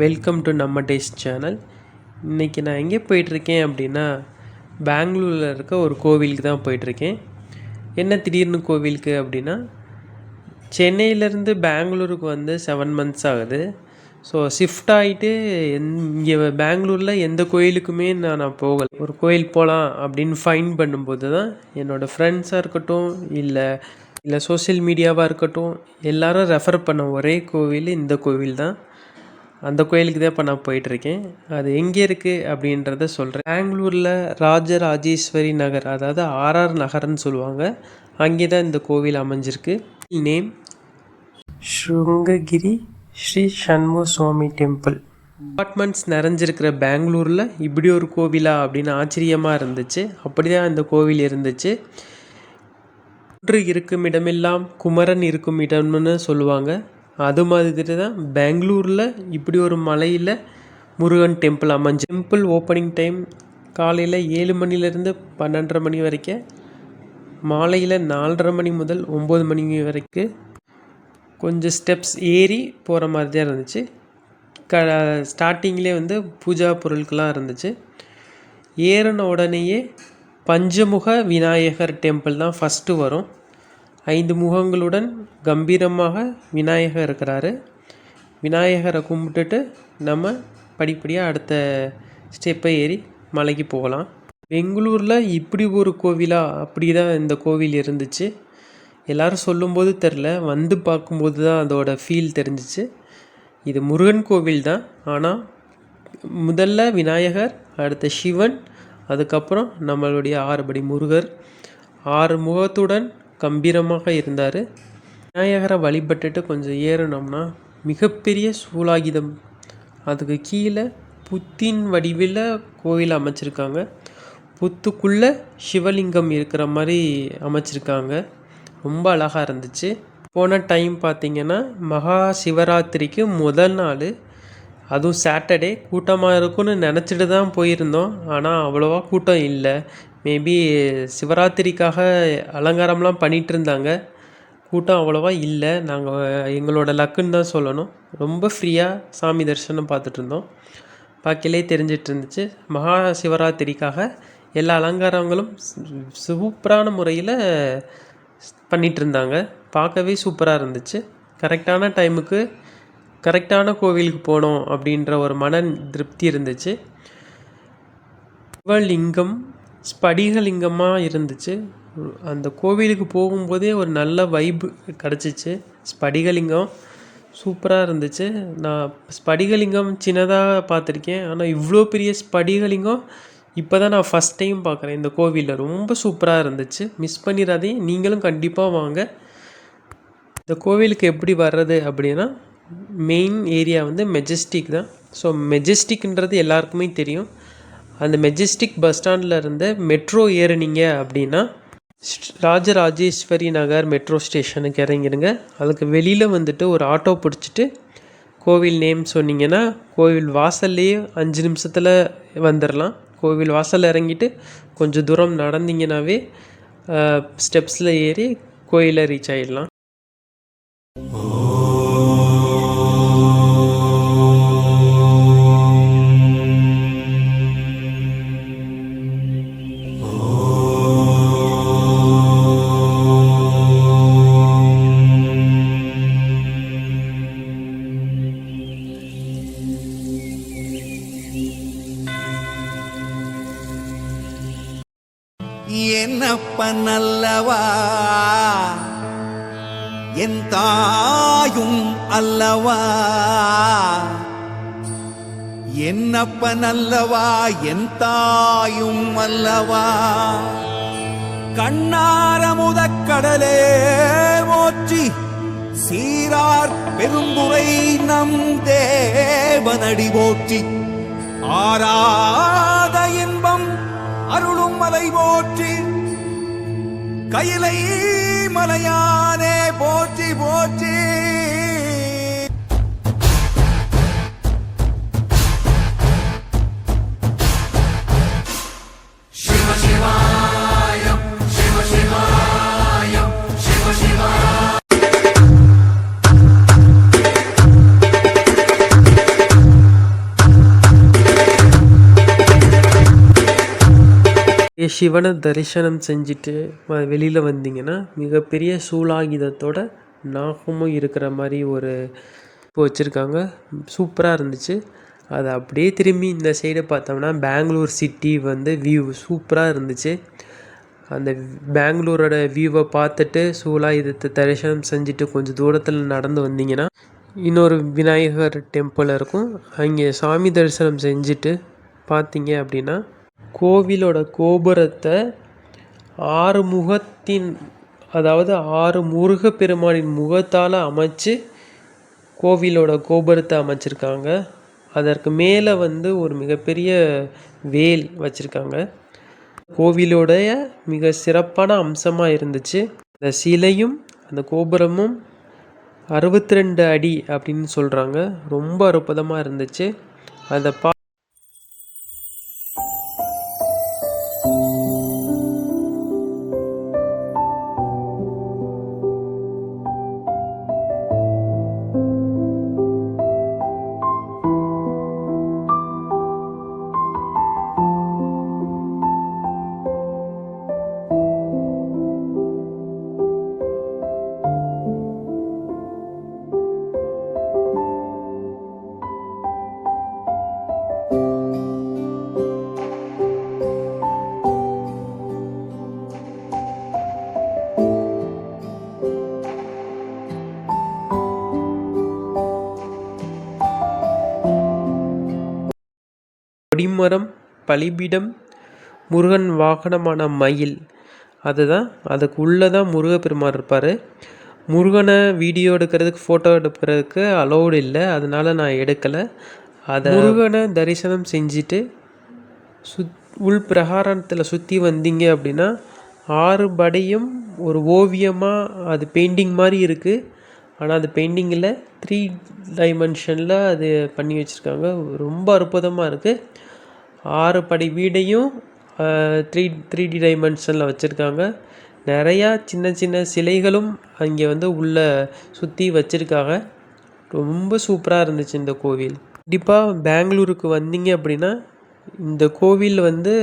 Welcome to நம்ம taste channel. இன்றைக்கி நான் எங்கே போயிட்டுருக்கேன் அப்படின்னா, பெங்களூரில் இருக்க ஒரு கோவிலுக்கு தான் போயிட்டுருக்கேன். என்ன திடீர்னு கோவிலுக்கு அப்படின்னா, சென்னையிலேருந்து பெங்களூருக்கு வந்து 7 months ஆகுது. ஸோ ஷிஃப்ட் ஆகிட்டு இங்கே பெங்களூரில் எந்த கோயிலுக்குமே நான் போகலை. ஒரு கோயில் போகலாம் அப்படின்னு ஃபைன் பண்ணும்போது தான் என்னோடய ஃப்ரெண்ட்ஸாக இருக்கட்டும், இல்லை சோஷியல் மீடியாவாக இருக்கட்டும், எல்லாரும் ரெஃபர் பண்ண ஒரே கோவில் இந்த கோவில் தான். அந்த கோயிலுக்கு தான் இப்போ நான் போயிட்டுருக்கேன். அது எங்கே இருக்குது அப்படின்றத சொல்கிறேன். பெங்களூரில் ராஜராஜேஸ்வரி நகர், அதாவது ஆர்ஆர் நகர்னு சொல்லுவாங்க, அங்கே தான் இந்த கோவில் அமைஞ்சிருக்கு. நேம் ஸ்ருங்ககிரி ஸ்ரீ சண்முக சுவாமி டெம்பிள். அப்பார்ட்மெண்ட்ஸ் நிறைஞ்சிருக்கிற பெங்களூரில் இப்படி ஒரு கோவிலா அப்படின்னு ஆச்சரியமாக இருந்துச்சு. அப்படி தான் இந்த கோவில் இருந்துச்சு. குன்று இருக்கும் இடமெல்லாம் குமரன் இருக்கும் இடம்னு சொல்லுவாங்க. அது மாதிரி தான் பெங்களூரில் இப்படி ஒரு மலையில் முருகன் டெம்பிள் அமைஞ்சு. டெம்பிள் ஓப்பனிங் டைம் காலையில் 7 மணிலேருந்து 12:30 மணி வரைக்கும், மாலையில் 4:30 மணி முதல் 9 மணி வரைக்கும். கொஞ்சம் ஸ்டெப்ஸ் ஏறி போகிற மாதிரி தான் இருந்துச்சு. ஸ்டார்டிங்லேயே வந்து பூஜா பொருட்கள்லாம் இருந்துச்சு. ஏறின உடனேயே பஞ்சமுக விநாயகர் டெம்பிள் தான் ஃபஸ்ட்டு வரும். 5 முகங்களுடன் கம்பீரமாக விநாயகர் இருக்கிறாரு. விநாயகரை கும்பிட்டுட்டு நம்ம படிப்படியாக அடுத்த ஸ்டெப்பை ஏறி மலைக்கு போகலாம். பெங்களூரில் இப்படி ஒரு கோவிலா அப்படி தான் இந்த கோவில் இருந்துச்சு. எல்லோரும் சொல்லும்போது தெரில, வந்து பார்க்கும்போது தான் அதோட ஃபீல் தெரிஞ்சிச்சு. இது முருகன் கோவில் தான், ஆனால் முதல்ல விநாயகர், அடுத்த சிவன், அதுக்கப்புறம் நம்மளுடைய 6 படி முருகர் 6 முகத்துடன் கம்பீரமாக இருந்தார். விநாயகரை வழிபட்டுட்டு கொஞ்சம் ஏறினோம்னா மிகப்பெரிய சூலாயுதம், அதுக்கு கீழே புத்தின் வடிவில் கோவில் அமைச்சிருக்காங்க. புத்துக்குள்ளே சிவலிங்கம் இருக்கிற மாதிரி அமைச்சிருக்காங்க. ரொம்ப அழகாக இருந்துச்சு. போன டைம் பார்த்திங்கன்னா மகா சிவராத்திரிக்கு முதல் நாள், அதுவும் சாட்டர்டே, கூட்டமாக இருக்கும்னு நினச்சிட்டு தான் போயிருந்தோம். ஆனால் அவ்வளோவா கூட்டம் இல்லை. மேபி சிவராத்திரிக்காக அலங்காரம்லாம் பண்ணிகிட்டு இருந்தாங்க. கூட்டம் அவ்வளோவா இல்லை. நாங்கள் எங்களோட லக்குன்னு தான் சொல்லணும். ரொம்ப ஃப்ரீயாக சாமி தரிசனம் பார்த்துட்டு இருந்தோம். பார்க்கலே தெரிஞ்சிட்டு இருந்துச்சு. மகா சிவராத்திரிக்காக எல்லா அலங்காரங்களும் சூப்பரான முறையில் பண்ணிகிட்டு இருந்தாங்க. பார்க்கவே சூப்பராக இருந்துச்சு. கரெக்டான டைமுக்கு கரெக்டான கோவிலுக்கு போனோம் அப்படின்ற ஒரு மன திருப்தி இருந்துச்சு. சிவலிங்கம் ஸ்படிகலிங்கமாக இருந்துச்சு. அந்த கோவிலுக்கு போகும்போதே ஒரு நல்ல வைப்பு கிடச்சிச்சு. ஸ்படிகலிங்கம் சூப்பராக இருந்துச்சு. நான் ஸ்படிகலிங்கம் சின்னதாக பார்த்துருக்கேன், ஆனால் இவ்வளோ பெரிய ஸ்படிகலிங்கம் இப்போ தான் நான் ஃபஸ்ட் டைம் பார்க்குறேன் இந்த கோவிலில். ரொம்ப சூப்பராக இருந்துச்சு. மிஸ் பண்ணிடாதீங்க, நீங்களும் கண்டிப்பாக வாங்க. இந்த கோவிலுக்கு எப்படி வர்றது அப்படின்னா, மெயின் ஏரியா வந்து மெஜஸ்டிக் தான். ஸோ மெஜஸ்டிக்ன்றது எல்லாருக்குமே தெரியும். அந்த மெஜஸ்டிக் பஸ் ஸ்டாண்டில் இருந்த மெட்ரோ ஏறினீங்க அப்படின்னா ராஜராஜேஸ்வரி நகர் மெட்ரோ ஸ்டேஷனுக்கு இறங்கிடுங்க. அதுக்கு வெளியில் வந்துட்டு ஒரு ஆட்டோ பிடிச்சிட்டு கோவில் நேம் சொன்னீங்கன்னா கோவில் வாசல்லையே 5 நிமிஷத்தில் வந்துடலாம். கோவில் வாசலில் இறங்கிட்டு கொஞ்சம் தூரம் நடந்தீங்கன்னாவே ஸ்டெப்ஸில் ஏறி கோயிலை ரீச் ஆகிடலாம். என்னப்பன் அல்லவா என் தாயும் அல்லவா, என்னப்பன் அல்லவா என் தாயும் அல்லவா, கண்ணார முதக்கடலே போற்றி சீரார் பெரும்புரை நம் தேவனடி போற்றி, ஆராத இன்பம் அருளும் மலை போற்றி, கையிலை மலையானே போற்றி போற்றி. சிவ சிவாயம் சிவ சிவாயம் சிவ சிவாயம். சிவனை தரிசனம் செஞ்சுட்டு வெளியில் வந்தீங்கன்னா மிகப்பெரிய சூலாயுதத்தோட நாகமும் இருக்கிற மாதிரி ஒரு இப்போ வச்சுருக்காங்க. சூப்பராக இருந்துச்சு. அதை அப்படியே திரும்பி இந்த சைடு பார்த்தோம்னா பெங்களூர் சிட்டி வந்து வியூ சூப்பராக இருந்துச்சு. அந்த பெங்களூரோட வியூவை பார்த்துட்டு சூலாயுதத்தை தரிசனம் செஞ்சுட்டு கொஞ்சம் தூரத்தில் நடந்து வந்தீங்கன்னா இன்னொரு விநாயகர் டெம்பிள் இருக்கும். அங்கே சாமி தரிசனம் செஞ்சுட்டு பார்த்தீங்க அப்படின்னா கோவிலோட கோபுரத்தை 6 முகத்தின் அதாவது 6 முருகப்பெருமானின் முகத்தால் அமைச்சு கோவிலோட கோபுரத்தை அமைச்சிருக்காங்க. அதற்கு மேலே வந்து ஒரு மிகப்பெரிய வேல் வச்சுருக்காங்க. கோவிலோடைய மிக சிறப்பான அம்சமாக இருந்துச்சு. அந்த சிலையும் அந்த கோபுரமும் 62 அடி அப்படின்னு சொல்கிறாங்க. ரொம்ப அற்புதமாக இருந்துச்சு. அதை கொடிமரம், பலிபீடம், முருகன் வாகனமான மயில், அதுக்கு உள்ளே தான் முருகப்பெருமான் இருப்பார். முருகனை வீடியோ எடுக்கிறதுக்கு ஃபோட்டோ எடுக்கிறதுக்கு அலோடு இல்லை, அதனால் நான் எடுக்கலை. அதை முருகனை தரிசனம் செஞ்சுட்டு உள் பிரகாரத்தில் சுற்றி வந்தீங்க அப்படின்னா 6 படையும் ஒரு ஓவியமாக அது பெயிண்டிங் மாதிரி இருக்குது. ஆனால் அது பெயிண்டிங்கில் 3 டைமென்ஷனில் அது பண்ணி வச்சுருக்காங்க. ரொம்ப அற்புதமாக இருக்குது. 6 படை வீடையும் 3D டைமென்ஷனில் வச்சுருக்காங்க. நிறையா சின்ன சின்ன சிலைகளும் அங்கே வந்து உள்ளே சுற்றி வச்சுருக்காங்க. ரொம்ப சூப்பராக இருந்துச்சு இந்த கோவில். கண்டிப்பாக பெங்களூருக்கு வந்தீங்க அப்படின்னா இந்த கோவில் வந்து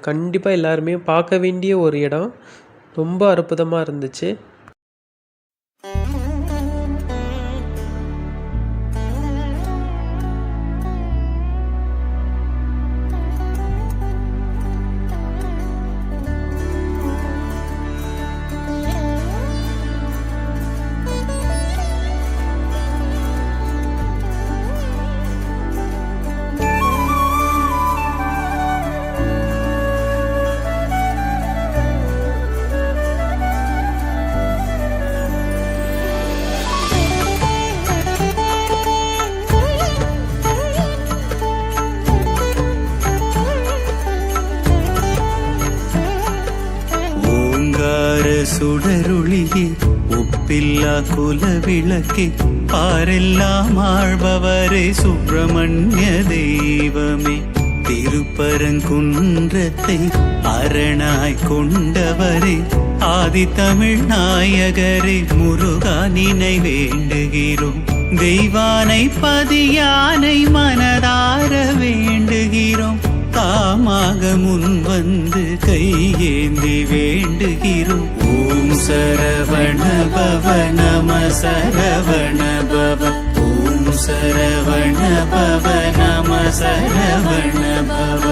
கண்டிப்பாக எல்லாருமே பார்க்க வேண்டிய ஒரு இடம். ரொம்ப அற்புதமாக இருந்துச்சு. சுடருளியே ஒப்பில்லா குலவிளக்கே பாரெல்லாம் ஆழ்பவரே சுப்பிரமணிய தெய்வமே திருப்பரங்குன்றத்தை அரணாய் கொண்டவரே ஆதி தமிழ் நாயகரே முருகா நினை வேண்டுகிறோம் தெய்வானை பதியானை மனதார வேண்டுகிறோம் தாமாக முன் வந்து கையேந்தி வேண்டுகிறோம் ஓம் சரவண பவ நம சரவண பவ ஓம் சரவண பவ நம சரவண பவ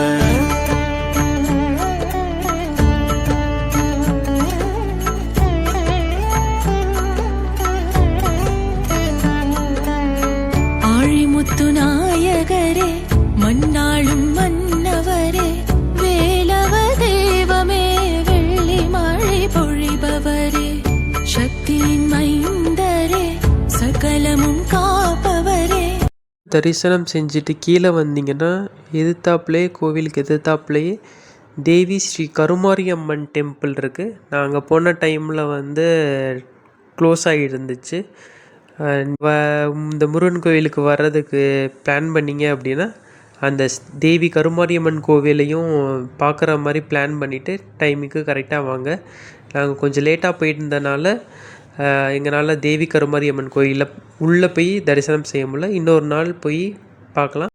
ஆழிமுத்து நாயகரே மண்ணாளும் மன்னவரே வேலவ தெய்வமே வெள்ளி மழை பொழிபவரே சக்தியின் மைந்தரே சகலமும் காப்பவரே. தரிசனம் செஞ்சுட்டு கீழே வந்தீங்கன்னா கோவிலுக்கு எதிர்த்தாப்புலேயே தேவி ஸ்ரீ கருமாரி அம்மன் டெம்பிள் இருக்குது. நாங்கள் போன டைமில் வந்து க்ளோஸ் ஆகிருந்துச்சு. இந்த முருகன் கோவிலுக்கு வர்றதுக்கு பிளான் பண்ணிங்க அப்படின்னா அந்த தேவி கருமாரியம்மன் கோவிலையும் பார்க்குற மாதிரி பிளான் பண்ணிவிட்டு டைமுக்கு கரெக்டாக வாங்க. நாங்கள் கொஞ்சம் லேட்டாக போயிட்டு இருந்தனால எங்களால் தேவி கருமாரியம்மன் கோயிலில் உள்ளே போய் தரிசனம் செய்ய முடியல. இன்னொரு நாள் போய் பார்க்கலாம்.